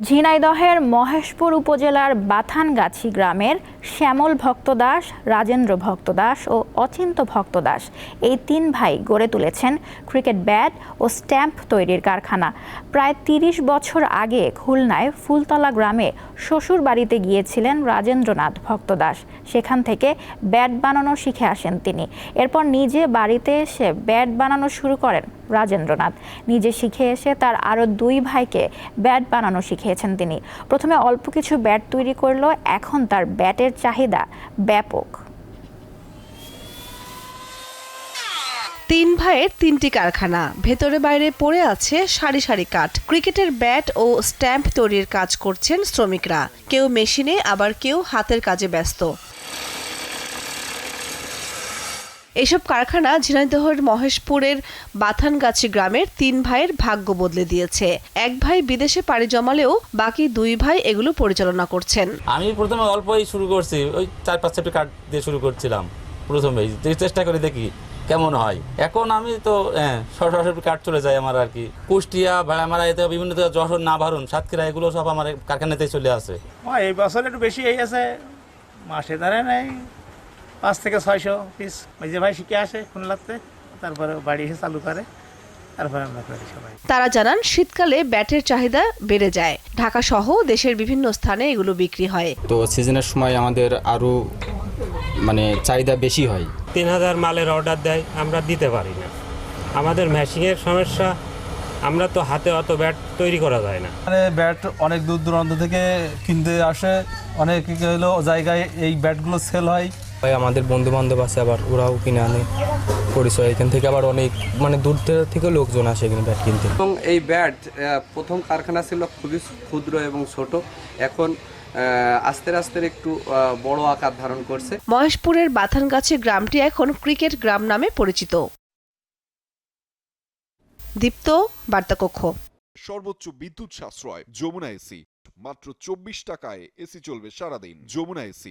ঝিনাইদহের মহেশপুর উপজেলার বাথানগাছি গ্রামের শ্যামল ভক্ত দাস, রাজেন্দ্র ভক্ত দাস ও অচিন্ত ভক্ত দাস এই তিন ভাই গড়ে তুলেছেন ক্রিকেট ব্যাট ও স্ট্যাম্প তৈরির কারখানা। প্রায় ৩০ বছর আগে খুলনায় ফুলতলা গ্রামে শ্বশুর বাড়িতে গিয়েছিলেন রাজেন্দ্রনাথ ভক্ত দাস। সেখান থেকে ব্যাট বানানো শিখে আসেন তিনি। এরপর নিজে বাড়িতে এসে ব্যাট বানানো শুরু করেন রাজেন্দ্রনাথ। নিজে শিখে এসে তার আরও দুই ভাইকে ব্যাট বানানো শিখিয়েছেন তিনি। প্রথমে অল্প কিছু ব্যাট তৈরি করলেও এখন তার ব্যাটের চাহিদা ব্যাপক। তিন ভাইয়ের তিনটি কারখানা, ভেতরে বাইরে পড়ে আছে সারি সারি কাঠ। ক্রিকেটের ব্যাট ও স্ট্যাম্প তৈরির কাজ করছেন শ্রমিকরা, কেউ মেশিনে আবার কেউ হাতের কাজে ব্যস্ত। এসব কারখানা ঝিনাইদহের মহেশপুরের বাথানগাছি গ্রামের তিন ভাইয়ের ভাগ্য বদলে দিয়েছে। এক ভাই বিদেশে পাড়ি জমালেও বাকি দুই ভাই এগুলো পরিচালনা করছেন। আমি প্রথমে অল্পই শুরু করছি, ওই 4-5 কাঠ দিয়ে শুরু করছিলাম প্রথমেই, চেষ্টা করে দেখি কেমন হয়। এখন আমি তো সরাসরি কাঠ চলে যায় আমার আর কি। কুষ্টিয়া, ভাড়ামারা, এতে বিভিন্ন যশোর, নাভারুন, সাতক্ষীরা, এগুলো সব আমার কারখানাতেই চলে আসে। এই বছর একটু বেশি হয়ে গেছে, মাসে ধরে নেই 500 থেকে 600 পিস। ওই যে ভাই শিখে আসে খুলনাতে, তারপরে বাড়ি এসে চালু করে, তারপরে আমরা করি সবাই। তারা জানান শীতকালে ব্যাটের চাহিদা বেড়ে যায়। ঢাকা সহ দেশের বিভিন্ন স্থানে এগুলো বিক্রি হয়। তো সিজনের সময় আমাদের আরও চাহিদা বেশি হয়। 3000 মালের অর্ডার দেয়, আমরা দিতে পারি না। আমাদের মেশিনের সমস্যা, আমরা তো হাতে অত ব্যাট তৈরি করা যায় না। ব্যাট অনেক দূর দূরান্ত থেকে কিনতে আসে, অনেক জায়গায় এই ব্যাটগুলো সেল হয়। আমাদের বন্ধু বান্ধব আছে, আবার ওরাও কিনে আনে পরিচয়। এখান থেকে আবার অনেক দূর থেকে লোকজন আসে এখানে ব্যাট কিনতে। এবং এই ব্যাট প্রথম কারখানা ছিল খুবই ক্ষুদ্র এবং ছোট, এখন আস্তে আস্তে একটু বড় আকার ধারণ করছে। মহেশপুরের বাথানগাছি গ্রামটি এখন ক্রিকেট গ্রাম নামে পরিচিত। দীপ্ত, বার্তাকক্ষ। সর্বোচ্চ বিদ্যুৎ সাশ্রয় যমুনা এসি, মাত্র 24 টাকায় এসি চলবে সারাদিন। যমুনা এসি।